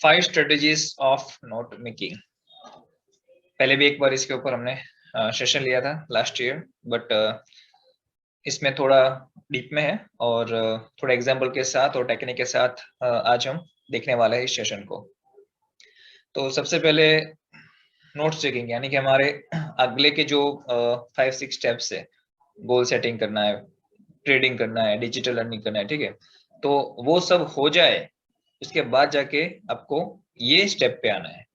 5 strategies of note making. पहले भी एक बार इसके ऊपर हमने सेशन लिया था लास्ट ईयर, बट इसमें थोड़ा डीप में है और थोड़ा एग्जाम्पल के साथ और टेक्निक के साथ आज हम देखने वाले हैं इस सेशन को। तो सबसे पहले नोट चेकिंग, यानी कि हमारे अगले के जो 5-6 स्टेप्स है, गोल सेटिंग करना है, ट्रेडिंग करना है, डिजिटल अर्निंग करना है, ठीक है। तो वो सब हो जाए उसके बाद जाके आपको ये स्टेप पे आना है।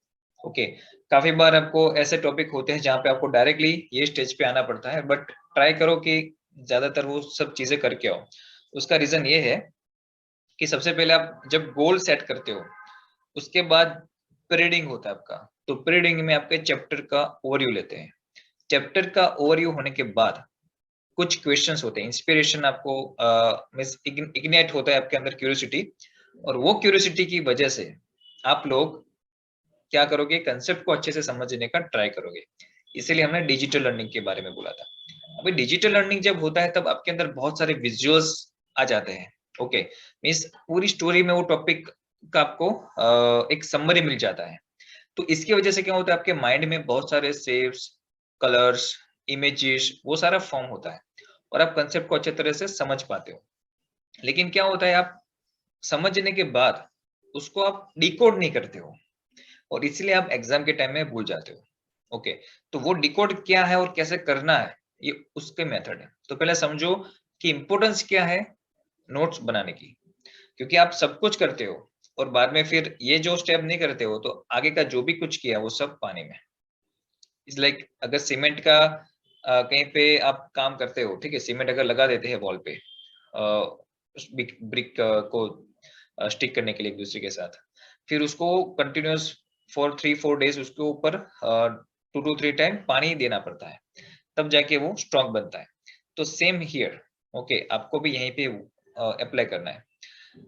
ओके, काफी बार आपको ऐसे टॉपिक होते हैं जहाँ पे आपको डायरेक्टली ये स्टेज पे आना पड़ता है, बट ट्राई करो कि ज्यादातर वो सब चीजें करके आओ। उसका रीजन ये है कि सबसे पहले आप जब गोल सेट करते हो उसके बाद प्रीडिंग होता है आपका। तो प्रीडिंग में आपके चैप्टर का ओवरव्यू लेते हैं। चैप्टर का ओवरव्यू होने के बाद कुछ क्वेश्चंस होते हैं, इंस्पिरेशन आपको इग्नाइट होता है आपके अंदर क्यूरियोसिटी, और वो क्यूरियोसिटी की वजह से आप लोग क्या करोगे, कंसेप्ट को अच्छे से समझने का ट्राई करोगे। इसीलिए हमने डिजिटल लर्निंग के बारे में बोला था। अभी डिजिटल लर्निंग जब होता है तब आपके अंदर बहुत सारे विजुअल्स आ जाते हैं। ओके, मींस पूरी स्टोरी में वो टॉपिक का आपको एक समरी मिल जाता है। तो इसकी वजह से क्या होता है, आपके माइंड में बहुत सारे शेप्स, कलर्स, इमेजेस, वो सारा फॉर्म होता है और आप कंसेप्ट को अच्छे तरह से समझ पाते हो। लेकिन क्या होता है, आप समझने के बाद उसको आप डिकोड नहीं करते हो और इसलिए आप एग्जाम के टाइम में भूल जाते हो। ओके, तो वो डिकोड क्या है और कैसे करना है, ये उसके मेथड है। तो पहले समझो कि इंपॉर्टेंस क्या है नोट्स बनाने की, क्योंकि आप सब कुछ करते हो और बाद में फिर ये जो स्टेप नहीं करते हो तो आगे का जो भी कुछ किया वो सब पानी में। इट्स लाइक अगर सीमेंट का कहीं पे आप काम करते हो, ठीक है, सीमेंट अगर लगा देते हैं वॉल पे ब्रिक को स्टिक करने के लिए एक दूसरे के साथ, फिर उसको कंटिन्यूअस फॉर 3-4 डेज उसके ऊपर 2-3 टाइम पानी देना पड़ता है, तब जाके वो स्ट्रॉन्ग बनता है। तो सेम हियर, ओके, आपको भी यहीं पे अप्लाई करना है।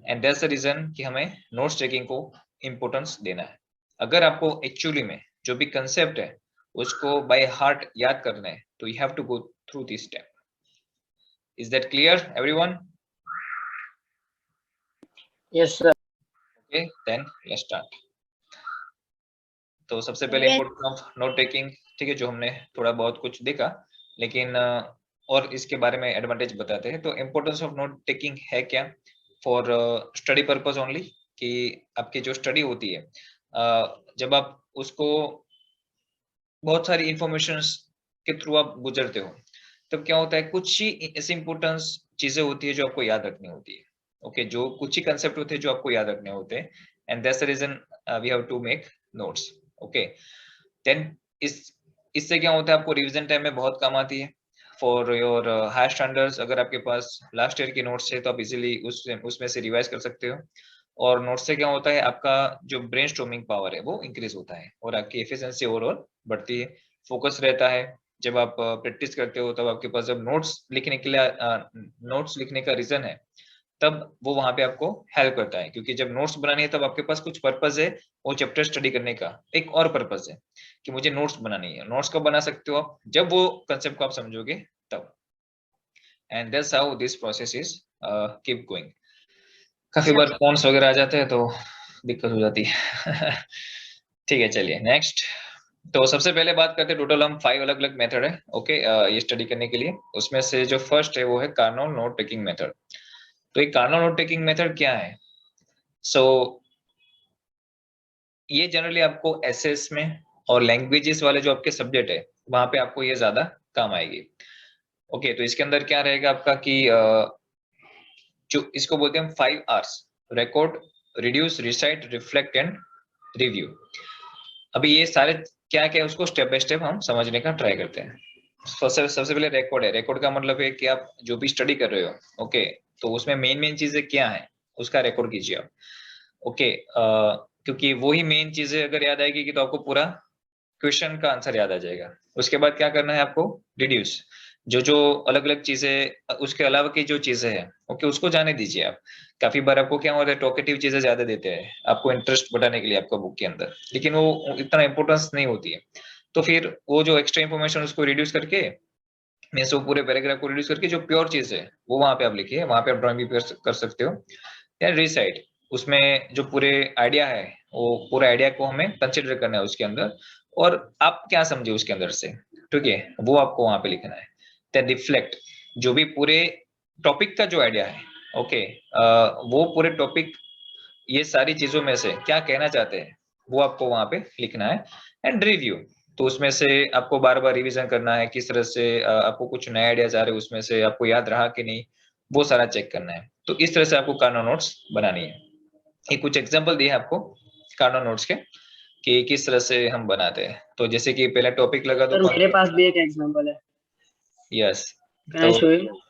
एंड दैट्स द रीजन कि हमें नोट्स टेकिंग को इम्पोर्टेंस देना है। अगर आपको एक्चुअली में जो भी कंसेप्ट है उसको बाय हार्ट याद करना है तो you have to go through this step. Is that clear everyone? Yes sir. Okay, then let's start. तो सबसे पहले इम्पोर्टेंस ऑफ नोट टेकिंग, ठीक है, जो हमने थोड़ा बहुत कुछ देखा, लेकिन और इसके बारे में एडवांटेज बताते हैं। तो इम्पोर्टेंस ऑफ नोट टेकिंग है क्या? फॉर स्टडी पर्पस ओनली, कि आपकी जो स्टडी होती है जब आप उसको बहुत सारी इंफॉर्मेशन के थ्रू आप गुजरते हो तब क्या होता है, कुछ ही ऐसी इंपॉर्टेंस चीजें होती है जो आपको याद रखनी होती है। ओके, जो कुछ ही कंसेप्ट होते हैं जो आपको याद रखने होते हैं, and that's the reason we have to make notes. Okay, then इससे क्या होता है, आपको रिवीजन टाइम में बहुत काम आती है। फॉर योर हायर स्टैंडर्ड्स, अगर आपके पास लास्ट ईयर की नोट्स है तो आप इजीली उसमें से रिवाइज कर सकते हो। और नोट्स से क्या होता है, आपका जो ब्रेनस्टॉर्मिंग पावर है वो इंक्रीज होता है और आपकी एफिशिएंसी ओवरऑल बढ़ती है, फोकस रहता है। जब आप प्रैक्टिस करते हो तब आपके पास जब नोट्स लिखने के लिए नोट्स लिखने का रीजन है तब वो वहां पे आपको हेल्प करता है, क्योंकि जब नोट्स बनानी है तब आपके पास कुछ पर्पस है, वो चैप्टर स्टडी करने का एक और पर्पस है कि मुझे नोट्स बनानी है। नोट्स कब बना सकते हो आप, जब वो कंसेप्ट को आप समझोगे तब। And that's how this process is keep going. काफी बार फोन्स वगैरह आ जाते हैं तो दिक्कत हो जाती है। ठीक है, चलिए नेक्स्ट। तो सबसे पहले बात करते हैं, टोटल हम 5 अलग अलग मेथड है, ओके, ये स्टडी करने के लिए। उसमें से जो फर्स्ट है वो है कार्नो नोट टेकिंग मेथड। तो ये कार्नो नोट टेकिंग मेथड क्या है? सो ये जनरली आपको एसएस में और लैंग्वेजेस वाले जो आपके सब्जेक्ट है वहां पे आपको ये ज्यादा काम आएगी। ओके, तो इसके अंदर क्या रहेगा आपका कि जो इसको बोलते हैं 5 R's: record, reduce, recite, reflect and review. अभी ये सारे क्या क्या है उसको स्टेप बाय स्टेप हम समझने का ट्राई करते हैं। सबसे पहले रिकॉर्ड है। रिकॉर्ड का मतलब है कि आप जो भी स्टडी कर रहे हो, ओके, तो उसमें मेन चीजें क्या है उसका रिकॉर्ड कीजिए आप। ओके, क्योंकि वही मेन चीजें अगर याद आएगी कि तो आपको पूरा क्वेश्चन का आंसर याद आ जाएगा। उसके बाद क्या करना है आपको, रिड्यूस, जो जो अलग अलग चीजें उसके अलावा की जो चीजें हैं, ओके, उसको जाने दीजिए आप। काफी बार आपको क्या होता है, टॉकेटिव चीजें ज्यादा देते हैं आपको इंटरेस्ट बढ़ाने के लिए आपका बुक के अंदर, लेकिन वो इतना इंपॉर्टेंस नहीं होती है। तो फिर वो जो एक्स्ट्रा इन्फॉर्मेशन उसको रिड्यूस करके, मीन्स वो पूरे पैराग्राफ को रिड्यूस करके जो प्योर चीज है वो वहां पे आप लिखिए, वहां पे आप ड्राइंग भी कर सकते हो। या रिसाइट, उसमें जो पूरे आइडिया है वो पूरा आइडिया को हमें कंसिडर करना है उसके अंदर, और आप क्या समझे उसके अंदर से, ठीक है, वो आपको वहां पे लिखना है। देन रिफ्लेक्ट, जो भी पूरे टॉपिक का जो आइडिया है, ओके, वो पूरे टॉपिक, ये सारी चीजों में से क्या कहना चाहते हैं वो आपको वहां पे लिखना है। एंड रिव्यू, तो उसमें से आपको बार बार रिवीजन करना है, किस तरह से आपको कुछ नए आइडियाज आ रहे हैं उसमें से आपको याद रहा कि नहीं, वो सारा चेक करना है। तो इस तरह से आपको कार्नो नोट्स बनानी है। ये कुछ एग्जांपल दिए हैं आपको कार्नो नोट्स के कि किस तरह से हम बनाते हैं। तो जैसे कि पहला टॉपिक लगा दो सर मेरे पास भी एक एग्जांपल है। यस। कैन तो आई शो यू?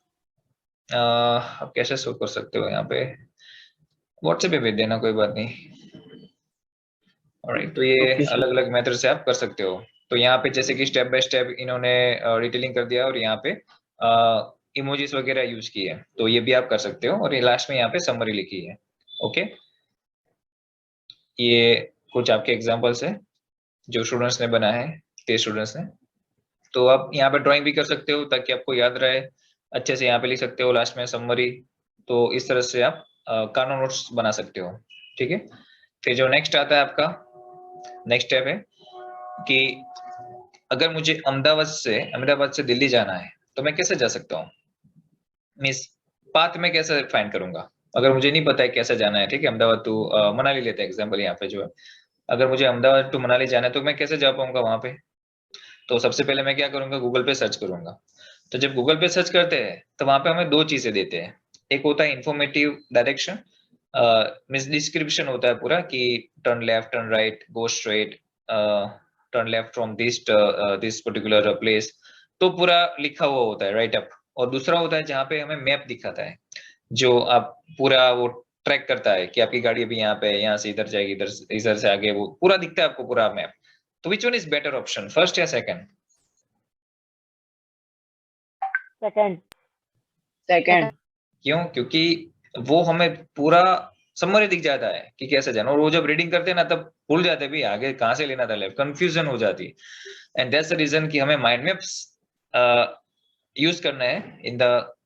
आप कैसे शो कर सकते हो यहाँ पे, व्हाट्सएप पे भेज देना, कोई बात नहीं। ऑलराइट, तो ये ओके सर। अलग अलग मेथड से आप कर सकते हो। तो यहाँ पे जैसे कि स्टेप बाय स्टेप इन्होंने डिटेलिंग कर दिया, और यहाँ पे इमोजीज वगैरह यूज किए हैं, तो ये भी आप कर सकते हो। और ये लास्ट में यहाँ पे समरी लिखी है। ओके, ये कुछ आपके एग्जांपल्स है जो स्टूडेंट्स ने बनाए हैं, 3 स्टूडेंट्स ने। तो आप यहाँ पे ड्राइंग भी कर सकते हो ताकि आपको याद रहे अच्छे से, यहाँ पे लिख सकते हो लास्ट में समरी। तो इस तरह से आप कार्नो नोट्स बना सकते हो, ठीक है। फिर जो नेक्स्ट आता है आपका, नेक्स्ट स्टेप है कि अगर मुझे अहमदाबाद से दिल्ली जाना है तो मैं कैसे जा सकता हूँ, मीन्स पाथ में कैसे फाइंड करूंगा। अगर मुझे नहीं पता है कैसे जाना है, ठीक है, अहमदाबाद टू मनाली लेते हैं एग्जाम्पल यहाँ पे जो है। अगर मुझे अहमदाबाद टू मनाली जाना है तो मैं कैसे जा पाऊंगा वहां पे। तो सबसे पहले मैं क्या करूंगा, गूगल पे सर्च करूंगा। तो जब गूगल पे सर्च करते हैं तो वहां पे हमें 2 चीजें देते हैं। एक होता है इंफॉर्मेटिव डायरेक्शन, मीन्स डिस्क्रिप्शन होता है पूरा कि turn left, turn right, go straight, turn left from this particular place. तो पूरा लिखा हुआ होता है, राइट अप। और दूसरा होता है जहाँ पे हमें मैप दिखाता है, जो आप पूरा वो ट्रैक करता है कि आपकी गाड़ी अभी यहाँ पे है, यहाँ से इधर जाएगी, इधर से आगे, वो पूरा दिखता है आपको पूरा मैप। तो which one is better option, first या सेकंड? सेकंड। सेकंड। क्यों? क्योंकि वो हमें पूरा समरी दिख जाता है कि कैसे जाना, और वो जब रीडिंग करते हैं ना तब भूल जाते हैं भी आगे कहाँ से लेना था लेफ्ट, कंफ्यूजन हो जाती है। एंड दैट्स द रीजन कि हमें माइंड मैप्स यूज करना है इन द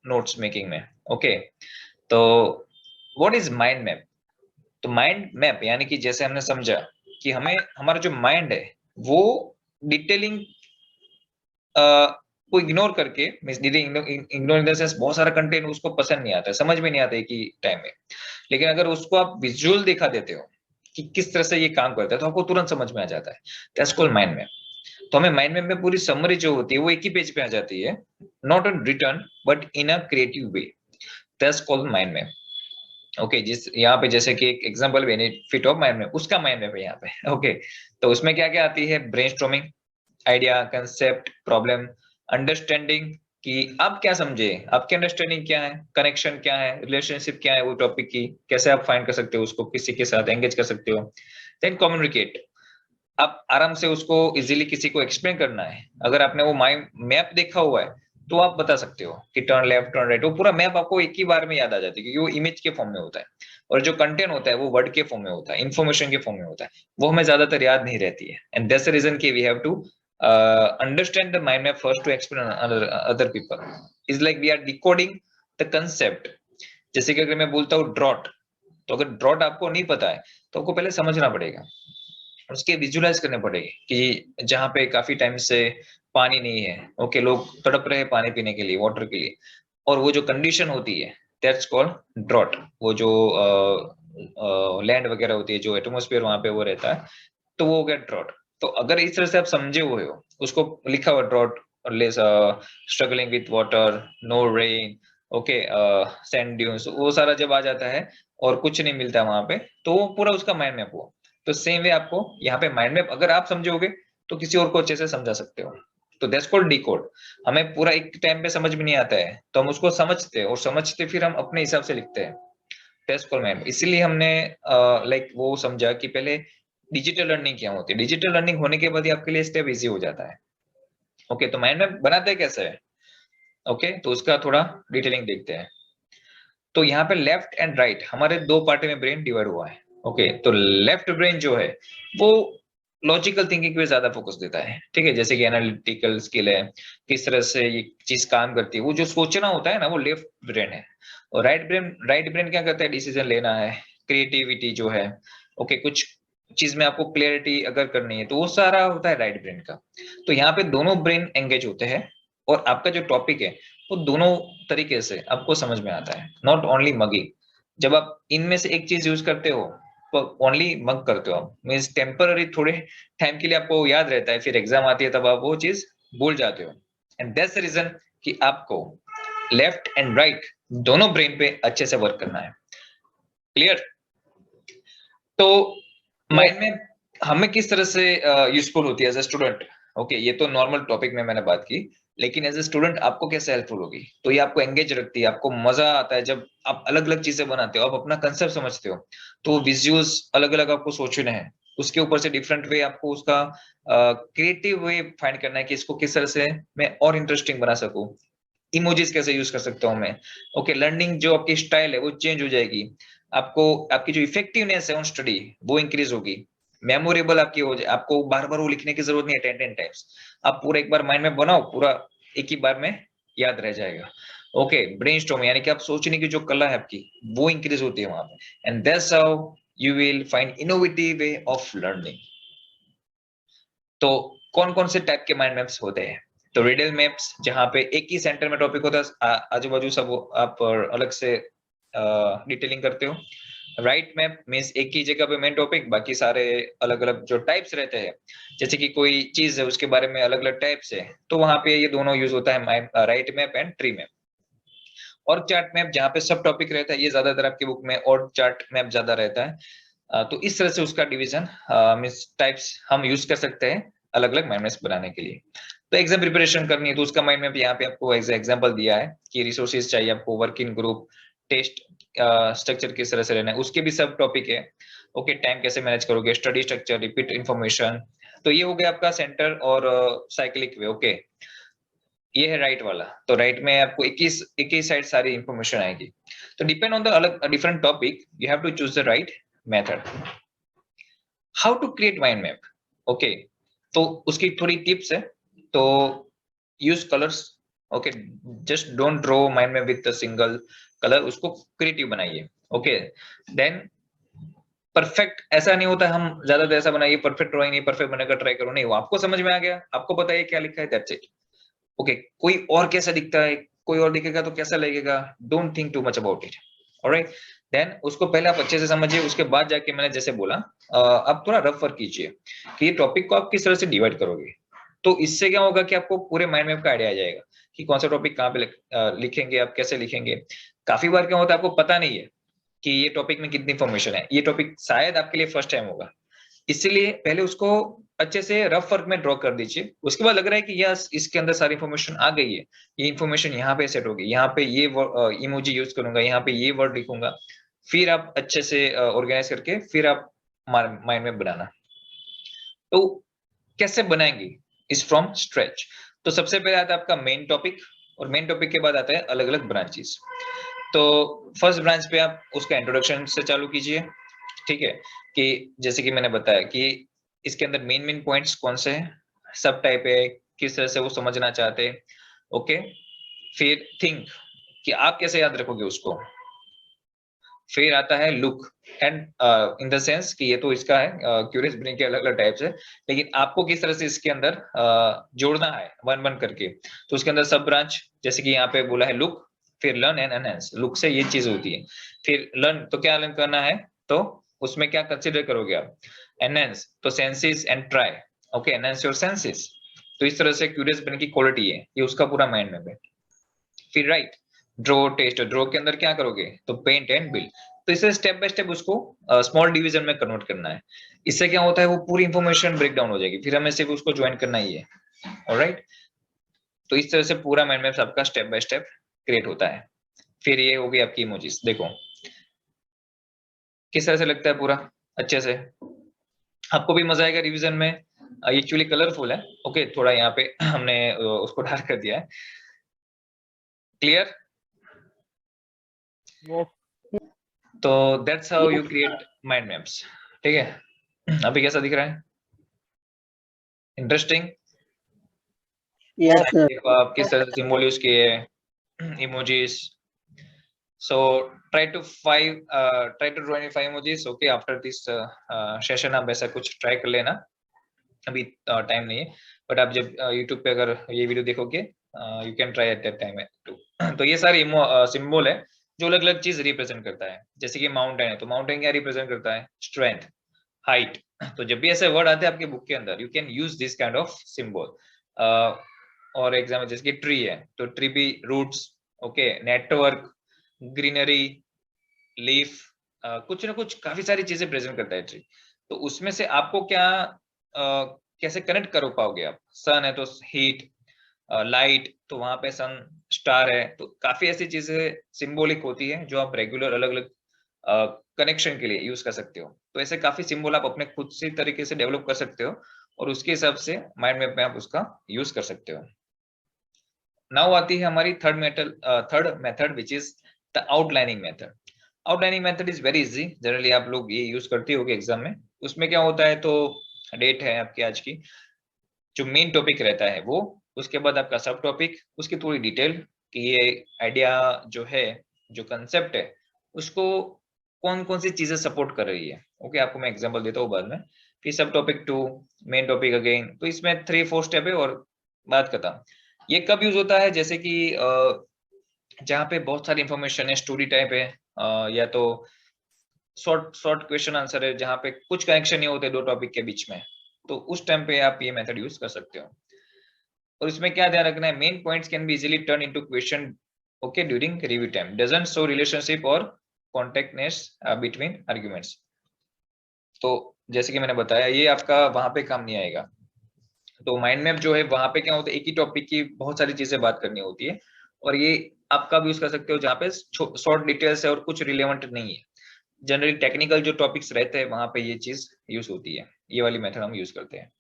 नोट्स मेकिंग में। ओके, तो व्हाट इज माइंड मैप? तो माइंड मैप यानी कि जैसे हमने समझा कि हमें हमारा जो माइंड है वो डिटेलिंग को इग्नोर करके, means ignore in the sense बहुत सारा कंटेंट उसको पसंद नहीं आता है, समझ में नहीं आता एक ही टाइम में। लेकिन अगर उसको आप विजुअल दिखा देते हो कि किस तरह से ये काम करता है तो आपको तुरंत समझ में आ जाता है। That's called mind map. तो हमें माइंड मैप में पूरी समरी जो होती है वो एक ही पेज पे आ जाती है, not on return but in a creative way. That's called mind map. Okay, जिस यहाँ पे जैसे कि एक example benefit of mind map, उसका माइंड मैप है यहाँ पे। ओके, तो उसमें क्या क्या आती है, brainstorming, idea, concept, problem, understanding कि आप क्या समझे, आपकी अंडरस्टैंडिंग क्या है, कनेक्शन क्या है, रिलेशनशिप क्या है वो टॉपिक की, कैसे आप फाइंड कर सकते हो उसको, किसी के साथ एंगेज कर सकते हो। देन कम्युनिकेट, आप आराम से उसको इजीली किसी को एक्सप्लेन करना है। अगर आपने वो माइंड मैप देखा हुआ है तो आप बता सकते हो कि टर्न लेफ्ट, टर्न राइट, वो पूरा मैप आपको एक ही बार में याद आ जाती है क्योंकि वो इमेज के फॉर्म में होता है। और जो कंटेंट होता है वो वर्ड के फॉर्म में होता है, इंफॉर्मेशन के फॉर्म में होता है, वो हमें ज्यादातर याद नहीं रहती है। एंड दैट्स द रीजन कि we have to understand the mind map first to explain other people. Is like we are decoding the concept. जैसे कि अगर मैं बोलता हूँ ड्रॉट, तो अगर ड्रॉट आपको नहीं पता है तो आपको पहले समझना पड़ेगा, उसके विजुलाइज करने पड़ेंगे कि जहाँ पे काफी टाइम से पानी नहीं है, ओके, लोग तड़प रहे हैं पानी पीने के लिए, वाटर के लिए, और वो जो कंडीशन होती है दैट्स कॉल्ड ड्रॉट। वो जो लैंड वगैरह होती है, जो एटमोस्फेयर वहां पे वो रहता है, तो वो हो गया ड्रॉट। तो अगर इस तरह से आप समझे हुए हो, उसको लिखा हुआ drought, struggling with water, no rain, okay, sand dunes, वो सारा जब आ जाता है और कुछ नहीं मिलता वहां पे, तो वो पूरा उसका माइंड मैप हुआ। तो सेम वे आपको यहाँ पे माइंड मैप अगर आप समझोगे तो किसी और को अच्छे से समझा सकते हो। तो दैट्स कॉल्ड डिकोड। हमें पूरा एक टाइम पे समझ में नहीं आता है तो हम उसको समझते हैं, और समझते फिर हम अपने हिसाब से लिखते हैं। That's called mind. इसीलिए हमने लाइक वो समझा कि पहले डिजिटल लर्निंग क्या होती है, डिजिटल लर्निंग होने के बाद ही आपके लिए स्टेप इजी हो जाता है। ओके, तो माइंड मैप बनाते कैसे है, ओके, तो उसका थोड़ा डिटेलिंग देखते हैं। तो यहाँ पे लेफ्ट एंड राइट हमारे 2 पार्ट में ब्रेन डिवाइड हुआ है। ओके, तो लेफ्ट ब्रेन जो है वो लॉजिकल थिंकिंग पे ज्यादा फोकस देता है, ठीक है, जैसे कि एनालिटिकल स्किल है, किस तरह से ये चीज काम करती है, वो जो सोचना होता है ना वो लेफ्ट ब्रेन है। और राइट ब्रेन क्या करता है, डिसीजन लेना है, क्रिएटिविटी जो है, ओके, कुछ चीज में आपको क्लियरिटी अगर करनी है तो वो सारा होता है राइट ब्रेन का। तो यहाँ पे दोनों ब्रेन एंगेज होते हैं और आपका जो टॉपिक है वो दोनों तरीके से आपको समझ में आता है, नॉट ओनली मगी। जब आप इनमें से एक चीज यूज करते हो तो ओनली मग करते हो आप, मीन्स टेम्पररी थोड़े टाइम के लिए आपको याद रहता है, फिर एग्जाम आती है तब आप वो चीज भूल जाते हो। एंड दैट्स द रीजन कि आपको लेफ्ट एंड राइट दोनों ब्रेन पे अच्छे से वर्क करना है। क्लियर? तो माइंड में हमें किस तरह से यूजफुल होती है एज ए स्टूडेंट? ओके, ये तो नॉर्मल टॉपिक में मैंने बात की, लेकिन एज ए स्टूडेंट आपको कैसे हेल्पफुल होगी? तो ये आपको एंगेज रखती है, आपको मजा आता है जब आप अलग अलग चीजें बनाते हो, आप अपना कंसेप्ट समझते हो, तो विजुअल्स अलग अलग आपको सोचने हैं, उसके ऊपर से डिफरेंट वे आपको उसका क्रिएटिव वे फाइंड करना है कि इसको किस तरह से मैं और इंटरेस्टिंग बना सकूं, इमोजीज कैसे यूज कर सकता हूँ मैं। ओके, लर्निंग जो आपकी स्टाइल है वो चेंज हो जाएगी, आपको आपकी जो इफेक्टिवनेस है ऑन स्टडी वो इंक्रीज होगी, मेमोरेबल आपकी हो जाए, आपको बार बार वो लिखने की जरूरत नहीं है 10 टाइम्स, आप पूरा एक बार माइंड में बनाओ, पूरा एक ही बार में याद रह जाएगा। ओके, ब्रेनस्टॉर्म यानी कि आप सोचने की जो कला है आपकी वो इंक्रीज होती है वहां पे, and that's how you will find innovative way of learning. तो कौन कौन से टाइप के माइंड मैप्स होते हैं? तो रिडल मैप्स, जहां पे एक ही सेंटर में टॉपिक होता है, आजू बाजू सब आप अलग से डिटेलिंग करते हो। राइट मैप मीन्स एक ही जगह पे मेन टॉपिक, बाकी सारे अलग अलग जो टाइप्स रहते हैं, जैसे कि कोई चीज है उसके बारे में अलग अलग टाइप्स है, तो वहां पे ये दोनों यूज होता है, right map and tree map. और चार्ट मैप जहाँ पे सब टॉपिक रहता है, ये ज्यादातर आपकी बुक में और चार्ट मैप ज्यादा रहता है। तो इस तरह से उसका डिवीजन मीन्स टाइप्स हम यूज कर सकते हैं अलग अलग माइंड मैप्स बनाने के लिए। तो एग्जाम प्रिपरेशन करनी है तो उसका माइंड मैप यहाँ पे आपको एज एग्जांपल दिया है कि रिसोर्सेज चाहिए आपको, work in group, test structure किस तरह से रहना है, उसके भी सब टॉपिक है। ओके, टाइम कैसे मैनेज करोगे, स्टडी स्ट्रक्चर, रिपीट इन्फॉर्मेशन। तो ये हो गया आपका सेंटर और साइक्लिक वे। ओके, ये है राइट वाला। तो राइट में आपको 21 साइड सारी इंफॉर्मेशन आएगी। तो डिपेंड ऑन द अलग different topic, you have to choose the right method. How to create mind map? Okay, तो उसकी थोड़ी टिप्स है। तो use colours. Okay, just don't draw mind map with a single colour, उसको creative बनाइए। Okay, then perfect ऐसा नहीं होता, हम ज्यादा ऐसा बनाइए परफेक्ट ड्राइंग नहीं, परफेक्ट बनाकर ट्राई करो, नहीं, वो आपको समझ में आ गया, आपको पता है क्या लिखा है, दैट्स इट। ओके, कोई और कैसा दिखता है, कोई और दिखेगा तो कैसा लगेगा, don't think too much about it. Alright, then उसको पहले आप अच्छे से समझिए, उसके बाद जाके मैंने जैसे बोला आप थोड़ा रफ वर्क कीजिए कि ये टॉपिक को आप किस तरह से डिवाइड करोगे। तो इससे क्या होगा कि आपको पूरे माइंड मैप का आइडिया आ जाएगा कि कौन सा टॉपिक कहाँ पे लिखेंगे, आप कैसे लिखेंगे। काफी बार क्या होता है, आपको पता नहीं है कि ये टॉपिक में कितनी इन्फॉर्मेशन है, ये टॉपिक शायद आपके लिए फर्स्ट टाइम होगा, इसीलिए पहले उसको अच्छे से रफ वर्क में ड्रॉ कर दीजिए। उसके बाद लग रहा है कि यस इसके अंदर सारी इन्फॉर्मेशन आ गई है, ये इन्फॉर्मेशन यहाँ पे सेट होगी, यहाँ पे ये इमोजी यूज करूंगा, यहाँ पे ये वर्ड लिखूंगा, फिर आप अच्छे से ऑर्गेनाइज करके फिर आप माइंड में बनाना। तो कैसे बनाएंगे? Is from stretch. तो सबसे पहले आता है आपका मेन टॉपिक, और मेन टॉपिक के बाद आता है अलग अलग ब्रांचेस। तो फर्स्ट ब्रांच पे आप उसका इंट्रोडक्शन से चालू कीजिए। ठीक है, कि जैसे कि मैंने बताया कि इसके अंदर मेन मेन पॉइंट्स कौन से हैं, सब टाइप है, किस तरह से वो समझना चाहते हैं। ओके, फिर थिंक कि आप कैसे याद रखोगे उसको। फिर आता है look and in the sense कि ये तो इसका है क्यूरियस ब्रेन के अलग अलग टाइप्स है, लेकिन आपको किस तरह से इसके अंदर जोड़ना है वन वन करके। तो उसके अंदर सब ब्रांच, जैसे कि यहाँ पे बोला है लुक, फिर लर्न एंड एनहेंस। लुक से ये चीज होती है, फिर लर्न तो क्या लर्न करना है, तो उसमें क्या कंसिडर करोगे आप। एनहेंस तो senses and try. Okay, enhance your senses. तो इस तरह से क्यूरियस ब्रेन की क्वालिटी है, ये उसका पूरा माइंड में है। फिर राइट, ड्रॉ टेस्ट, ड्रॉ के अंदर क्या करोगे, तो पेंट एंड बिल्ड। तो इसे स्टेप बाय स्टेप उसको स्मॉल डिवीजन में कन्वर्ट करना है। इससे क्या होता है, वो पूरी इंफॉर्मेशन ब्रेक डाउन हो जाएगी, फिर हमें सिर्फ उसको ज्वाइन करना ही है। ऑलराइट, तो इस तरह से पूरा माइंड मैप आपका स्टेप बाय स्टेप क्रिएट होता है। फिर ये होगी आपकी इमोजीज, देखो किस तरह से लगता है पूरा अच्छे से, आपको भी मजा आएगा रिवीजन में। एक्चुअली कलरफुल है। ओके, थोड़ा यहाँ पे हमने उसको डार्क कर दिया है। क्लियर? Yes. तो that's how you create mind maps. ठीक है, अभी कैसा दिख रहा है? इंटरेस्टिंग? Yes, sir. देखो आप किस तरह से सिंबल यूज किए, emojis, So try to draw any 5 emojis. Okay, after this session आप ऐसा कुछ try कर लेना. अभी टाइम नहीं है, बट आप जब यूट्यूब पे अगर ये वीडियो देखोगे you can try at that time too. तो ये सारे सिंबल है जो अलग अलग चीज रिप्रेजेंट करता है. जैसे कि माउंटेन है, तो माउंटेन क्या रिप्रेजेंट करता है? Strength, height. तो जब भी ऐसे वर्ड आते हैं आपके बुक के अंदर, you can use this kind of symbol. और एग्जाम्पल जैसे कि ट्री है, तो ट्री भी roots. Okay, network, greenery, leaf, कुछ ना कुछ काफी सारी चीजें प्रेजेंट करता है ट्री. तो उसमें से आपको क्या कैसे कनेक्ट कर पाओगे आप? सन है तो हीट, लाइट, तो वहां पे सन, स्टार है, तो काफी ऐसी चीजें सिंबॉलिक होती है जो आप रेगुलर अलग अलग कनेक्शन के लिए यूज कर सकते हो. तो ऐसे काफी सिंबल आप अपने खुद से तरीके से डेवलप कर सकते हो और उसके हिसाब से माइंड मैप में आप उसका यूज कर सकते हो. नाउ आती है हमारी third method which is the outlining method. Outlining method is very easy. Generally आप लोग ये यूज करते होगे एग्जाम में. उसमें क्या होता है, तो डेट है आपकी आज की, जो मेन टॉपिक रहता है वो, उसके बाद आपका सब टॉपिक, उसकी थोड़ी डिटेल कि ये आइडिया जो है, जो कंसेप्ट है, उसको कौन कौन सी चीजें सपोर्ट कर रही है. ओके, आपको मैं एग्जांपल देता हूँ बाद में. फिर सब टॉपिक 2, मेन टॉपिक अगेन. तो इसमें 3-4 स्टेप है और बात खत्म. ये कब यूज होता है? जैसे कि जहाँ पे बहुत सारी इंफॉर्मेशन है, स्टोरी टाइप है, या तो शॉर्ट क्वेश्चन आंसर है, जहाँ पे कुछ कनेक्शन नहीं होते दो टॉपिक के बीच में, तो उस टाइम पे आप ये मेथड यूज कर सकते हो. और इसमें क्या ध्यान रखना है, main points can be easily turn into question. Okay, during review time doesn't show relationship और कॉन्टेक्टनेस बिटवीन आर्गुमेंट्स. तो जैसे कि मैंने बताया, ये आपका वहां पे काम नहीं आएगा. तो माइंड मैप जो है, वहां पे क्या होता है, एक ही टॉपिक की बहुत सारी चीजें बात करनी होती है. और ये आप कब यूज कर सकते हो? जहाँ पे शॉर्ट डिटेल्स है और कुछ रिलेवेंट नहीं है. जनरली टेक्निकल जो टॉपिक्स रहते हैं वहां पे ये चीज यूज होती है. ये वाली मेथड हम यूज करते हैं.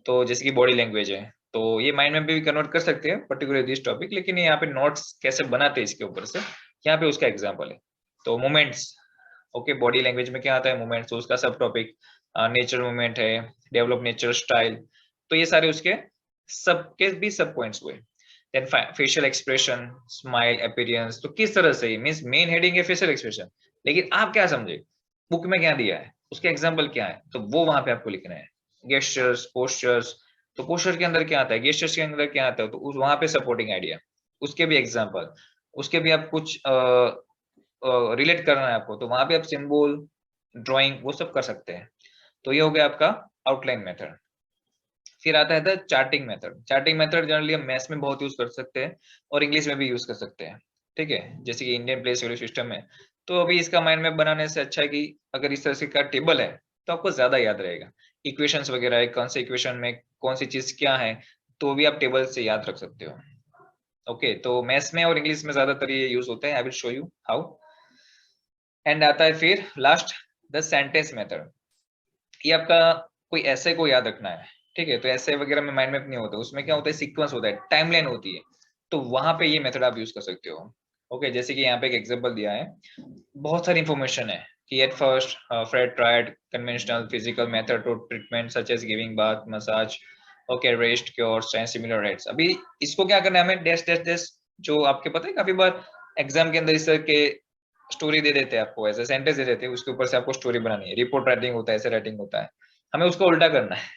तो जैसे कि बॉडी लैंग्वेज है, तो ये माइंड में भी कन्वर्ट कर सकते हैं पर्टिकुलर दिस टॉपिक. लेकिन यहाँ पे नोट्स कैसे बनाते हैं इसके ऊपर से, यहाँ पे उसका एग्जांपल है. तो मूवमेंट्स, ओके, बॉडी लैंग्वेज में क्या आता है? मूवमेंट्स. तो उसका सब टॉपिक नेचर मूवमेंट है, डेवलप नेचर स्टाइल. तो ये सारे उसके सबके भी सब पॉइंट्स हुए. Then facial expression, smile, appearance. तो किस तरह से, मींस मेन हेडिंग है फेशियल एक्सप्रेशन, लेकिन आप क्या समझे, बुक में क्या दिया है, उसके एग्जांपल क्या है, तो वो वहां पे आपको लिखना है. गेस्चर्स, पोस्चर्स, तो पोस्चर के अंदर क्या आता है, गेस्चर्स के अंदर क्या आता है, तो उस वहां पे सपोर्टिंग आइडिया, उसके भी एग्जांपल, उसके भी आप कुछ रिलेट करना है आपको, तो वहां पे आप सिंबल, ड्राइंग, वो सब कर सकते हैं. तो ये हो गया आपका आउटलाइन मेथड. फिर आता है the charting method. Charting method generally हम मैथ्स में बहुत यूज कर सकते हैं और इंग्लिश में भी यूज कर सकते हैं. ठीक है, जैसे कि इंडियन प्लेस वैल्यू सिस्टम है. तो अभी इसका माइंड मैप बनाने से अच्छा है कि अगर इस तरह से का टेबल है तो आपको ज्यादा याद रहेगा. इक्वेशंस वगैरह है, कौन से इक्वेशन में कौन सी चीज क्या है, तो भी आप टेबल से याद रख सकते हो. ओके, तो मैथ्स में और इंग्लिश में ज्यादातर ये यूज होते हैं. आई will show you how. And आता है फिर लास्ट, द सेंटेंस मेथड. ये आपका कोई ऐसे को याद रखना है. ठीक है, तो ऐसे वगैरह में माइंड मैप नहीं होता. उसमें क्या होता है, सीक्वेंस होता है, टाइमलाइन होती है. तो वहां पे ये मेथड आप यूज कर सकते हो. ओके, जैसे कि यहाँ पे एक एग्जांपल दिया है, बहुत सारी इंफॉर्मेशन है कि at first Freud tried conventional physical method to treatment such as giving bath, massage, okay, rest, cures and similar rates. अभी इसको क्या करना है हमें, डैश डैश डैश, जो आपके पता है काफी बार एग्जाम के अंदर इस तरह के स्टोरी दे देते हैं आपको, ऐसे सेंटेंस दे देते हैं, उसके ऊपर से आपको स्टोरी बनानी है. रिपोर्ट राइटिंग होता है, ऐसे राइटिंग होता है. हमें उसको उल्टा करना है.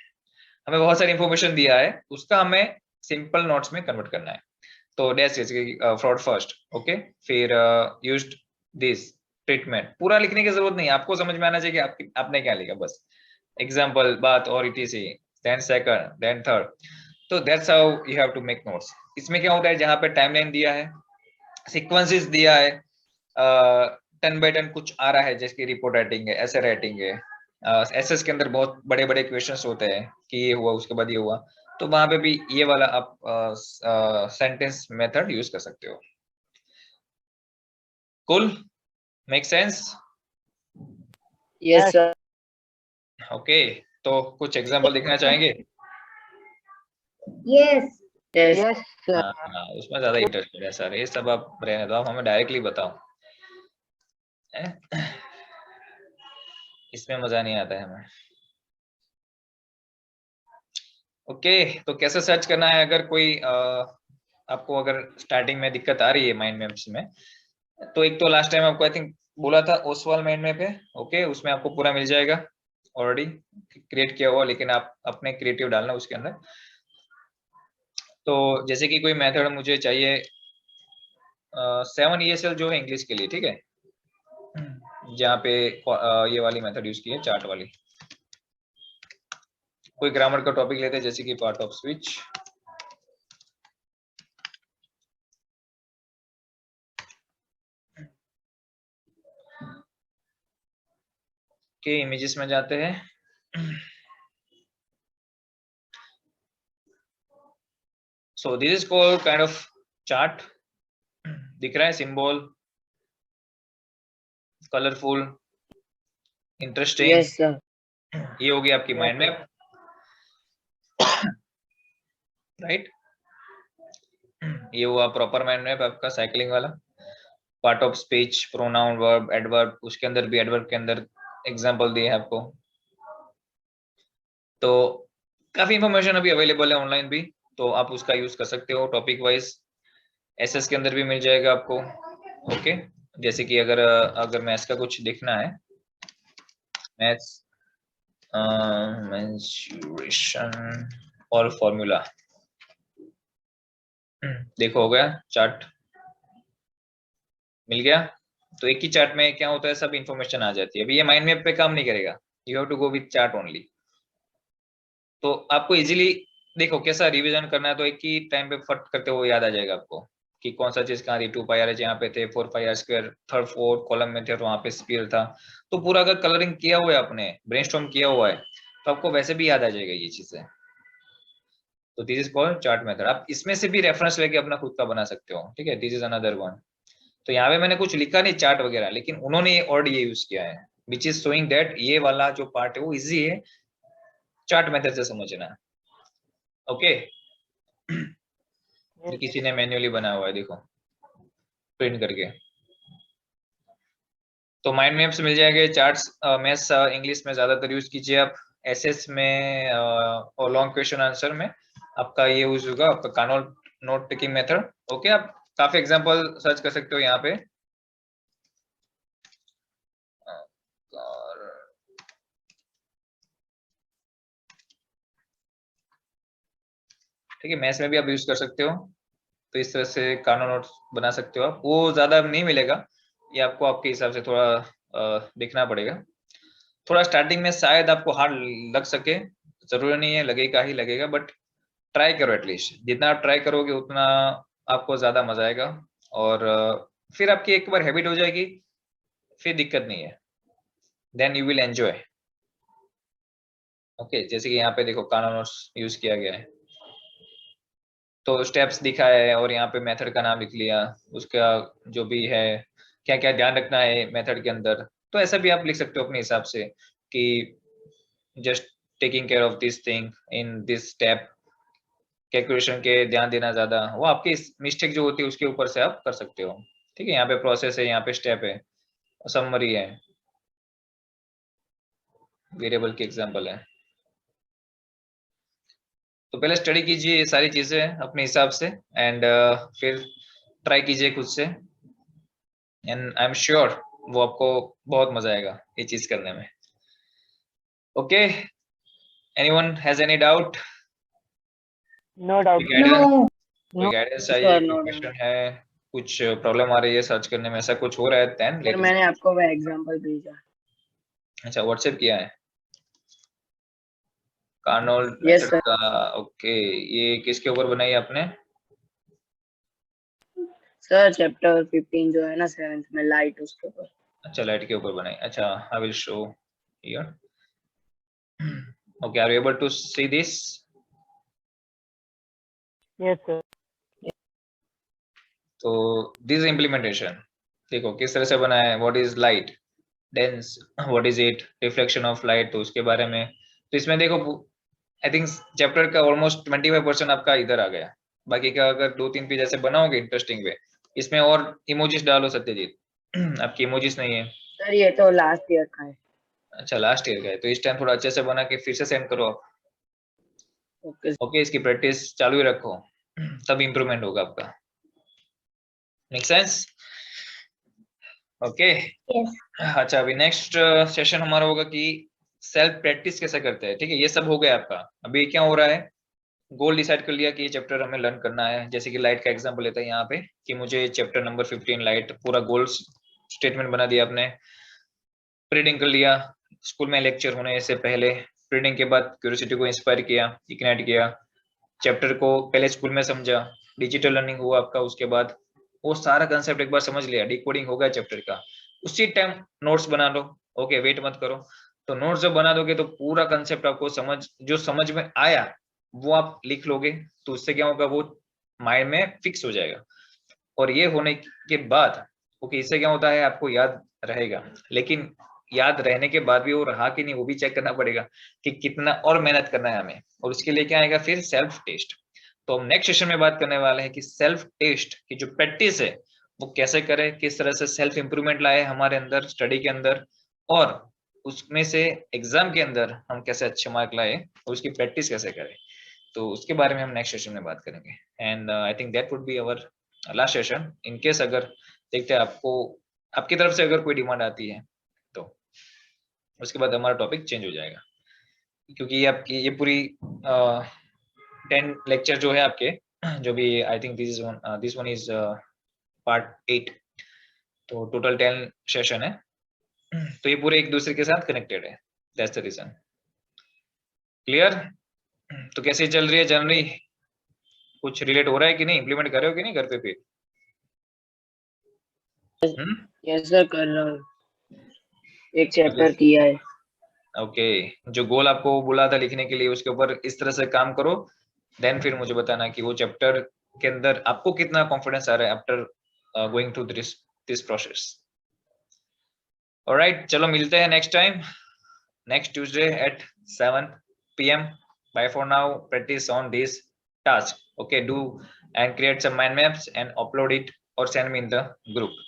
हमें बहुत सारी इंफॉर्मेशन दिया है, उसका हमें सिंपल नोट्स में कन्वर्ट करना है. तो डैश जैसे फ्रॉड फर्स्ट, ओके, फिर यूज्ड दिस ट्रीटमेंट. पूरा लिखने की जरूरत नहीं है, आपको समझ में आना चाहिए कि आपने क्या लिखा, बस. एग्जाम्पल, बात और ETC, then second, then third. तो that's how you have to make notes. इसमें क्या होता है, जहां पे टाइमलाइन दिया है, सीक्वेंसेस दिया है, टन बाय टन कुछ आ रहा है, जैसे रिपोर्ट राइटिंग है, ऐसे राइटिंग है. एसएस के अंदर बहुत बड़े बड़े क्वेश्चंस होते हैं कि ये हुआ उसके बाद ये हुआ. तो वहां पे भी ये वाला आप सेंटेंस मेथड यूज कर सकते हो. कुल make sense? Yes, sir. Okay, तो कुछ एग्जांपल देखना चाहेंगे? Yes. Yes. Yes sir. हाँ, उसमें ज्यादा इंटरेस्टेड है सर, ये सब आप रहने दो, आप हमें डायरेक्टली बताओ. इसमें मजा नहीं आता है हमें. ओके, तो कैसे सर्च करना है, अगर कोई आपको अगर स्टार्टिंग में दिक्कत आ रही है माइंड मैप्स में, तो एक तो लास्ट टाइम आपको आई थिंक बोला था ओसवाल माइंड मैप है, ओके, उसमें आपको पूरा मिल जाएगा, ऑलरेडी क्रिएट किया हुआ, लेकिन आप अपने क्रिएटिव डालना उसके अंदर। तो जैसे कि कोई मेथड मुझे चाहिए 7 ESL जो है इंग्लिश के लिए, ठीक है, जहाँ पे ये वाली मेथड यूज की है, चार्ट वाली। कोई ग्रामर का टॉपिक लेते हैं, जैसे कि पार्ट ऑफ स्पीच। के इमेजेस में जाते हैं। So this is called kind of chart. दिख रहा है symbol, colourful, interesting. Yes sir. ये होगी आपकी Yes, mind sir. Map, right. ये हुआ प्रॉपर माइंड मैप आपका साइकिलिंग वाला। Part of speech, pronoun, verb, adverb, उसके अंदर भी एडवर्ब के अंदर एग्जांपल दिए हैं आपको। तो काफी इंफॉर्मेशन अभी अवेलेबल है ऑनलाइन भी, तो आप उसका यूज कर सकते हो टॉपिक वाइज। एसएस के अंदर भी मिल जाएगा आपको, ओके। जैसे कि अगर मैथ्स का कुछ देखना है, मैथ्स मेंसुरेशन और फॉर्मूला, देखो हो गया चार्ट, मिल गया। तो एक ही चार्ट में क्या होता है, सब इंफॉर्मेशन आ जाती है। अभी ये माइंड मैप पे काम नहीं करेगा, you have to go with chart only. तो आपको इजीली देखो कैसा रिवीजन करना है, तो एक ही टाइम पे फट करते हुए याद आ जाएगा आपको कि कौन सा चीज कहाँ थी। 2 πr यहाँ पे थे, 4 πr², थर्ड फोर्थ कॉलम में थे और वहां पे स्पीयर था। तो पूरा अगर कलरिंग किया हुआ है आपने, ब्रेनस्टॉर्म किया हुआ है, तो आपको वैसे भी याद आ जाएगा ये चीजें। तो this is called chart method. आप इसमें से भी रेफरेंस लेके अपना खुद का बना सकते हो, ठीक है। This is another one. तो यहाँ पे मैंने कुछ लिखा नहीं चार्ट वगैरह, लेकिन उन्होंने ऑलरेडी ये यूज किया है, विच इज शोइंग दैट ये वाला जो पार्ट है वो इजी है चार्ट मेथड से समझना, ओके। ये किसी ने मैन्युअली बनाया हुआ है, देखो प्रिंट करके। तो माइंड मैप्स मिल जाएंगे, चार्ट्स मैथ्स इंग्लिश में ज्यादातर यूज कीजिए आप। एसएस में और लॉन्ग क्वेश्चन आंसर में आपका ये यूज होगा, आपका कानोट नोट टेकिंग मेथड, ओके। आप काफी एग्जांपल सर्च कर सकते हो यहाँ पे। और ठीक है, मैथ्स में भी आप यूज कर सकते हो। तो इस तरह से कानो नोट्स बना सकते हो आप। वो ज्यादा नहीं मिलेगा, ये आपको आपके हिसाब से थोड़ा देखना पड़ेगा। थोड़ा स्टार्टिंग में शायद आपको हार्ड लग सके, जरूरी नहीं है लगेगा ही लगेगा, बट ट्राई करो एटलीस्ट। जितना आप ट्राई करोगे उतना आपको ज्यादा मजा आएगा। और फिर आपकी एक बार हैबिट हो जाएगी, फिर दिक्कत नहीं है, then you will enjoy, okay. जैसे कि यहाँ पे देखो कानो नोट्स यूज किया गया है, तो स्टेप्स दिखा है और यहाँ पे मेथड का नाम लिख लिया, उसका जो भी है क्या क्या ध्यान रखना है मेथड के अंदर। तो ऐसा भी आप लिख सकते हो अपने हिसाब से कि just taking care of this thing in this step, calculation के ध्यान देना ज्यादा, वो आपकी मिस्टेक जो होती है उसके ऊपर से आप कर सकते हो, ठीक है। यहाँ पे प्रोसेस है, यहाँ पे स्टेप है, समरी है, वेरिएबल की एग्जांपल है। तो पहले स्टडी कीजिए ये सारी चीजें अपने हिसाब से, एंड फिर ट्राई कीजिए खुद से, एंड आई एम श्योर वो आपको बहुत मजा आएगा ये चीज करने में, okay. Anyone has any doubt? No doubt. कोई गाइडेंस चाहिए, सर, कोई नो डाउट। क्वेश्चन है, कुछ प्रॉब्लम आ रही है सर्च करने में, ऐसा कुछ हो रहा है, देन सर, लेट अस। मैंने आपको वो एग्जांपल भेजा। अच्छा, व्हाट्सएप किया है कार्नोल्ड यस मेथड सर। का, ओके। ये किसके ऊपर बनाई आपने? सर, चैप्टर 15 जो है ना 7th में, लाइट, उसके ऊपर। अच्छा, लाइट के ऊपर बनाई, अच्छा। I will show here, okay. Are you able to see this? Yes sir. तो दिस इम्प्लीमेंटेशन देखो किस तरह से बना है। What is light, dense, what is it, reflection of light, तो उसके बारे में। तो इसमें देखो आई थिंक चैप्टर का ऑलमोस्ट 25% आपका इधर आ गया। बाकी का अगर 2-3 पेज ऐसे बनाओगे इंटरेस्टिंग वे, इसमें और इमोजीज डालो सत्यजीत। आपकी इमोजीज नहीं है। सर, ये तो लास्ट ईयर का है। अच्छा, लास्ट ईयर का है, तो इस टाइम थोड़ा अच्छे से बना के फिर से सेंड करो आप, ओके। ओके। इसकी प्रैक्टिस चालू ही रखो, तब इम्प्रूवमेंट होगा आपका। Make sense? Okay Yes. अच्छा, अभी नेक्स्ट सेशन हमारा होगा कि सेल्फ प्रैक्टिस कैसे करते हैं। ठीक है, ये सब हो गया आपका। अभी क्या हो रहा है, गोल डिसाइड कर लिया कि ये चैप्टर हमें लर्न करना है। जैसे कि लाइट का एग्जांपल लेते हैं यहाँ पे कि मुझे चैप्टर नंबर 15 लाइट पूरा गोल स्टेटमेंट बना दिया आपने। रीडिंग कर लिया, स्कूल में लेक्चर होने से पहले रीडिंग के बाद क्यूरियोसिटी को इंस्पायर किया, इग्नाइट किया, चैप्टर को पहले स्कूल में समझा, डिजिटल लर्निंग हुआ आपका। उसके बाद वो सारा कंसेप्ट एक बार समझ लिया, डिकोडिंग हो गया चैप्टर का, उसी टाइम नोट्स बना लो। ओके, वेट मत करो। तो नोट्स जब बना दोगे तो पूरा कंसेप्ट आपको समझ में आया वो आप लिख लोगे। तो उससे क्या होगा, वो माइंड में फिक्स हो जाएगा। और ये होने के बाद ओके, इससे क्या होता है, आपको याद रहेगा। लेकिन याद रहने के बाद भी वो रहा कि नहीं, वो भी चेक करना पड़ेगा कि कितना और मेहनत करना है हमें। और उसके लिए क्या आएगा फिर, सेल्फ टेस्ट। तो हम नेक्स्ट सेशन में बात करने वाले हैं कि सेल्फ टेस्ट की जो प्रैक्टिस है वो कैसे करें, किस तरह से सेल्फ इंप्रूवमेंट लाए हमारे अंदर स्टडी के अंदर, और उसमें से एग्जाम के अंदर हम कैसे अच्छे मार्क लाए और उसकी प्रैक्टिस कैसे करें। तो उसके बारे में हम नेक्स्ट सेशन में बात करेंगे। And I think that would be our last session. In case अगर देखते हैं आपको आपकी तरफ से अगर कोई डिमांड आती है तो उसके बाद हमारा टॉपिक चेंज हो जाएगा, क्योंकि ये आपकी ये पूरी 10 लेक्चर जो है आपके, जो भी I think this one is part 8, तो टोटल 10 सेशन है। तो ये पूरे एक दूसरे के साथ कनेक्टेड है, दैट्स द रीजन। क्लियर? तो कैसे चल रही है जनवरी, कुछ रिलेट हो रहा है कि नहीं, इम्प्लीमेंट कर रहे हो कि नहीं घर पे फिर? यस सर, कर रहा हूँ, एक चैप्टर किया है। ओके, जो गोल आपको बोला था लिखने के लिए उसके ऊपर इस तरह से काम करो, देन फिर मुझे बताना कि वो चैप्टर के अंदर आपको कितना कॉन्फिडेंस आ रहा है after going through this process. Alright, चलो मिलते हैं next time, next Tuesday at 7 PM. Bye for now. Practice on this task. Okay, do and create some mind maps and upload it or send me in the group.